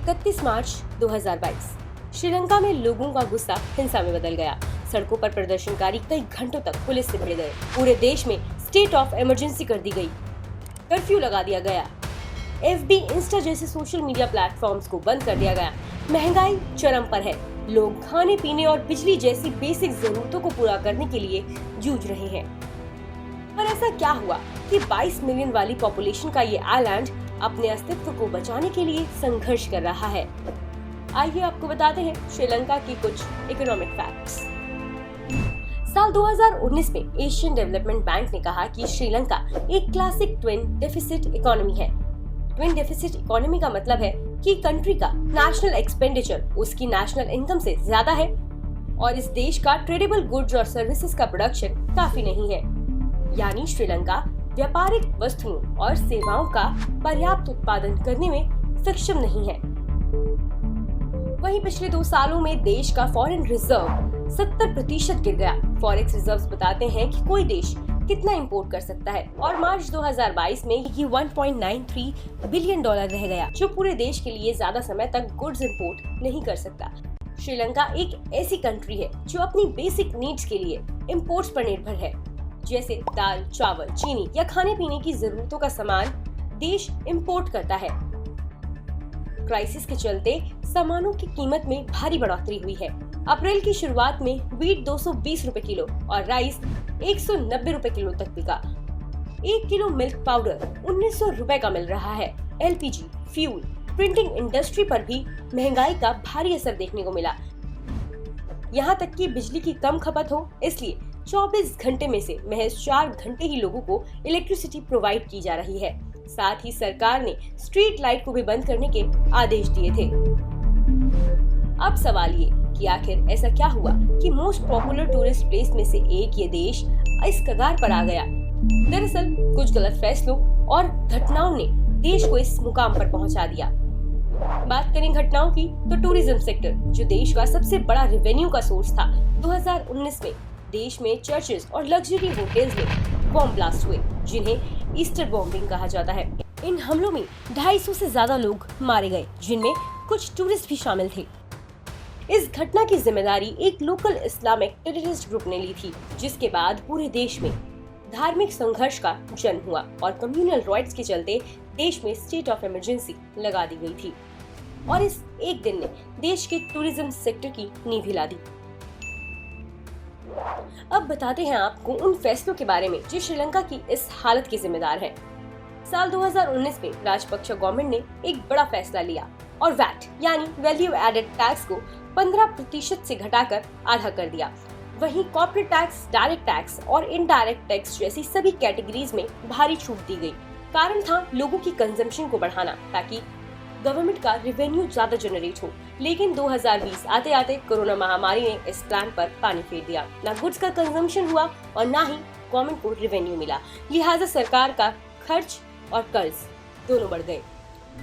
31 मार्च 2022 श्रीलंका में लोगों का गुस्सा हिंसा में बदल गया। सड़कों पर प्रदर्शनकारी कई घंटों तक पुलिस से भिड़ गए। पूरे देश में स्टेट ऑफ इमरजेंसी कर दी गई। कर्फ्यू लगा दिया गया। FB, इंस्टा जैसे सोशल मीडिया प्लेटफॉर्म्स को बंद कर दिया गया। महंगाई चरम पर है। लोग खाने पीने और बिजली जैसी बेसिक जरूरतों को पूरा करने के लिए जूझ रहे हैं। पर ऐसा क्या हुआ कि 22 मिलियन वाली पॉपुलेशन का ये आइलैंड अपने अस्तित्व को बचाने के लिए संघर्ष कर रहा है? आइए आपको बताते हैं श्रीलंका की कुछ इकोनॉमिक फैक्ट्स। साल 2019 में एशियन डेवलपमेंट बैंक ने कहा कि श्रीलंका एक क्लासिक ट्विन डेफिसिट इकोनॉमी है। ट्विन डेफिसिट इकोनॉमी का मतलब है कि कंट्री का नेशनल एक्सपेंडिचर उसकी नेशनल इनकम से ज्यादा है और इस देश का ट्रेडेबल गुड्स और सर्विसेज का प्रोडक्शन काफी नहीं है। यानी श्रीलंका व्यापारिक वस्तुओं और सेवाओं का पर्याप्त उत्पादन करने में सक्षम नहीं है। वहीं पिछले 2 सालों में देश का फॉरेन रिजर्व 70% गिर गया। फॉरेक्स रिजर्व्स बताते हैं कि कोई देश कितना इंपोर्ट कर सकता है और मार्च 2022 में ये $1.93 बिलियन रह गया, जो पूरे देश के लिए ज्यादा समय तक गुड्स इंपोर्ट नहीं कर सकता। श्रीलंका एक ऐसी कंट्री है जो अपनी बेसिक नीड्स के लिए इंपोर्ट्स पर निर्भर है, जैसे दाल, चावल, चीनी या खाने पीने की जरूरतों का सामान देश इंपोर्ट करता है। क्राइसिस के चलते सामानों की कीमत में भारी बढ़ोतरी हुई है। अप्रैल की शुरुआत में व्हीट 220 रुपए किलो और राइस 190 रुपए किलो तक बिका। 1 किलो मिल्क पाउडर 1900 रुपए का मिल रहा है। LPG, फ्यूल, प्रिंटिंग इंडस्ट्री पर भी महंगाई का भारी असर देखने को मिला। यहाँ तक कि बिजली की कम खपत हो, इसलिए 24 घंटे में से महज 4 घंटे ही लोगों को इलेक्ट्रिसिटी प्रोवाइड की जा रही है। साथ ही सरकार ने स्ट्रीट लाइट को भी बंद करने के आदेश दिए थे। अब सवाल ये कि आखिर ऐसा क्या हुआ कि मोस्ट पॉपुलर टूरिस्ट प्लेस में से एक ये देश इस कगार पर आ गया? दरअसल कुछ गलत फैसलों और घटनाओं ने देश को इस मुकाम पर पहुंचा दिया। बात करें घटनाओं की तो टूरिज्म सेक्टर, जो देश का सबसे बड़ा रेवेन्यू का सोर्स था, 2019 में देश में चर्चेस और लग्जरी होटल्स में बॉम्ब ब्लास्ट हुए, जिन्हें ईस्टर बॉम्बिंग कहा जाता है। इन हमलों में 250 से ज्यादा लोग मारे गए, जिनमें कुछ टूरिस्ट भी शामिल थे। इस घटना की जिम्मेदारी एक लोकल इस्लामिक टेररिस्ट ग्रुप ने ली थी, जिसके बाद पूरे देश में धार्मिक संघर्ष का जन्म हुआ और कम्युनल राइट्स के चलते देश में स्टेट ऑफ इमरजेंसी लगा दी गई थी और इस एक दिन ने देश के टूरिज्म सेक्टर की नींव हिला दी। अब बताते हैं आपको उन फैसलों के बारे में जो श्रीलंका की इस हालत के जिम्मेदार हैं। साल 2019 में राजपक्ष गवर्नमेंट ने एक बड़ा फैसला लिया और वैट यानी वैल्यू एडेड टैक्स को 15% से घटाकर आधा कर दिया। वहीं कॉर्पोरेट टैक्स, डायरेक्ट टैक्स और इनडायरेक्ट टैक्स जैसी सभी कैटेगरीज में भारी छूट दी गई। कारण था लोगों की कंजम्पशन को बढ़ाना, ताकि गवर्नमेंट का रेवेन्यू ज्यादा जनरेट हो। लेकिन 2020 आते आते कोरोना महामारी ने इस प्लान पर पानी फेर दिया। ना गुड्स का कंजम्पशन हुआ और ना ही गवर्नमेंट को रेवेन्यू मिला। लिहाजा सरकार का खर्च और कर्ज दोनों बढ़ गए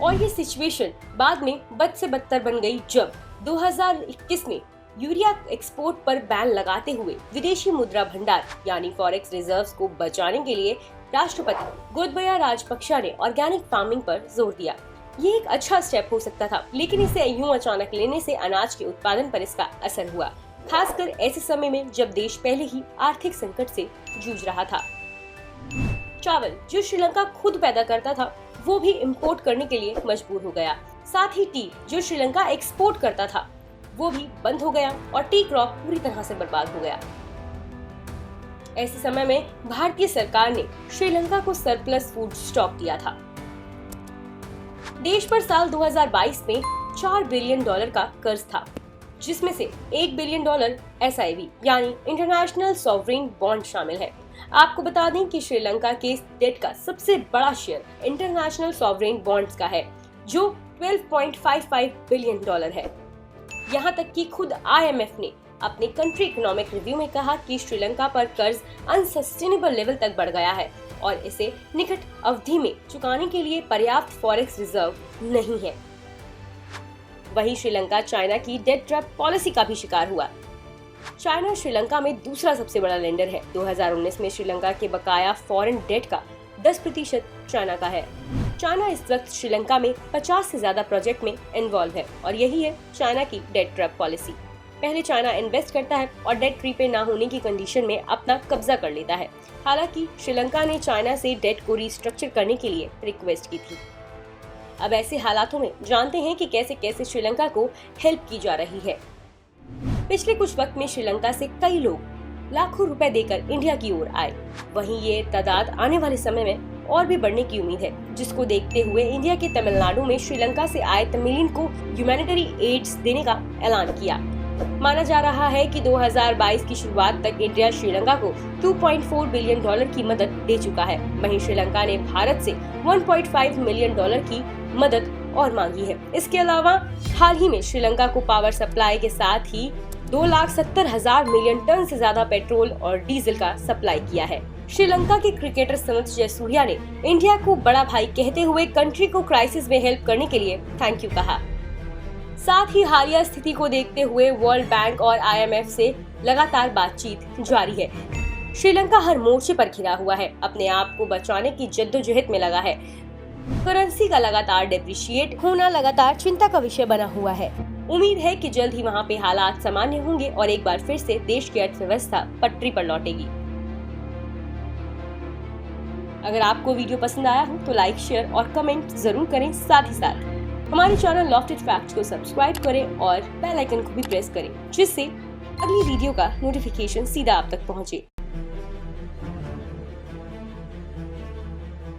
और ये सिचुएशन बाद में बद से बदतर बन गई जब 2021 में यूरिया एक्सपोर्ट पर बैन लगाते हुए विदेशी मुद्रा भंडार यानी फॉरेक्स रिजर्व्स को बचाने के लिए राष्ट्रपति गोतबाया राजपक्षा ने ऑर्गेनिक फार्मिंग पर जोर दिया। ये एक अच्छा स्टेप हो सकता था, लेकिन इसे यूं अचानक लेने से अनाज के उत्पादन पर इसका असर हुआ, खासकर ऐसे समय में जब देश पहले ही आर्थिक संकट से जूझ रहा था। चावल जो श्रीलंका खुद पैदा करता था, वो भी इंपोर्ट करने के लिए मजबूर हो गया। साथ ही टी जो श्रीलंका एक्सपोर्ट करता था, वो भी बंद हो गया और टी क्रॉप पूरी तरह से बर्बाद हो गया। ऐसे समय में भारतीय सरकार ने श्रीलंका को सरप्लस फूड स्टॉक दिया था। देश पर साल 2022 में $4 बिलियन का कर्ज था, जिसमें से $1 बिलियन SIV यानी इंटरनेशनल सॉवरेन बॉन्ड शामिल है। आपको बता दें कि श्रीलंका के इस डेट का सबसे बड़ा शेयर इंटरनेशनल सॉवरेन बॉन्ड्स का है, जो $12.55 बिलियन है। यहाँ तक कि खुद IMF ने अपने कंट्री इकोनॉमिक रिव्यू में कहा कि श्रीलंका पर कर्ज अनसस्टेनेबल लेवल तक बढ़ गया है और इसे निकट अवधि में चुकाने के लिए पर्याप्त फॉरेक्स रिजर्व नहीं है। वहीं श्रीलंका चाइना की डेट ट्रैप पॉलिसी का भी शिकार हुआ। चाइना श्रीलंका में दूसरा सबसे बड़ा लेंडर है। 2019 में श्रीलंका के बकाया फॉरेन डेट का 10% चाइना का है। चाइना इस वक्त श्रीलंका में 50 से ज्यादा प्रोजेक्ट में इन्वॉल्व है और यही है चाइना की डेट ट्रैप पॉलिसी। पहले चाइना इन्वेस्ट करता है और डेट प्रीपे ना होने की कंडीशन में अपना कब्जा कर लेता है। हालांकि श्रीलंका ने चाइना से डेट को रिस्ट्रक्चर करने के लिए रिक्वेस्ट की थी। अब ऐसे हालातों में जानते हैं कि कैसे कैसे श्रीलंका को हेल्प की जा रही है। पिछले कुछ वक्त में श्रीलंका से कई लोग लाखों रुपए देकर इंडिया की ओर आए। वहीं ये तादाद आने वाले समय में और भी बढ़ने की उम्मीद है, जिसको देखते हुए इंडिया के तमिलनाडु में श्रीलंका से आए तमिलियन को ह्यूमैनिटरी एड्स देने का ऐलान किया। माना जा रहा है कि 2022 की शुरुआत तक इंडिया श्रीलंका को $2.4 बिलियन की मदद दे चुका है। वहीं श्रीलंका ने भारत से $1.5 मिलियन की मदद और मांगी है। इसके अलावा हाल ही में श्रीलंका को पावर सप्लाई के साथ ही 2,70,000 मिलियन टन से ज्यादा पेट्रोल और डीजल का सप्लाई किया है। श्रीलंका के क्रिकेटर सनथ जयसूर्या ने इंडिया को बड़ा भाई कहते हुए कंट्री को क्राइसिस में हेल्प करने के लिए थैंक यू कहा। साथ ही हालिया स्थिति को देखते हुए वर्ल्ड बैंक और IMF से लगातार बातचीत जारी है। श्रीलंका हर मोर्चे पर घिरा हुआ है, अपने आप को बचाने की जद्दोजहद में लगा है। करेंसी का लगातार डेप्रिशिएट होना लगातार चिंता का विषय बना हुआ है। उम्मीद है कि जल्द ही वहां पे हालात सामान्य होंगे और एक बार फिर से देश की अर्थव्यवस्था पटरी पर लौटेगी। अगर आपको वीडियो पसंद आया हो तो लाइक, शेयर और कमेंट जरूर करें। साथ ही साथ हमारे चैनल लॉफ्टेड फैक्ट्स को सब्सक्राइब करें और बेल आइकन को भी प्रेस करें, जिससे अगली वीडियो का नोटिफिकेशन सीधा आप तक पहुंचे।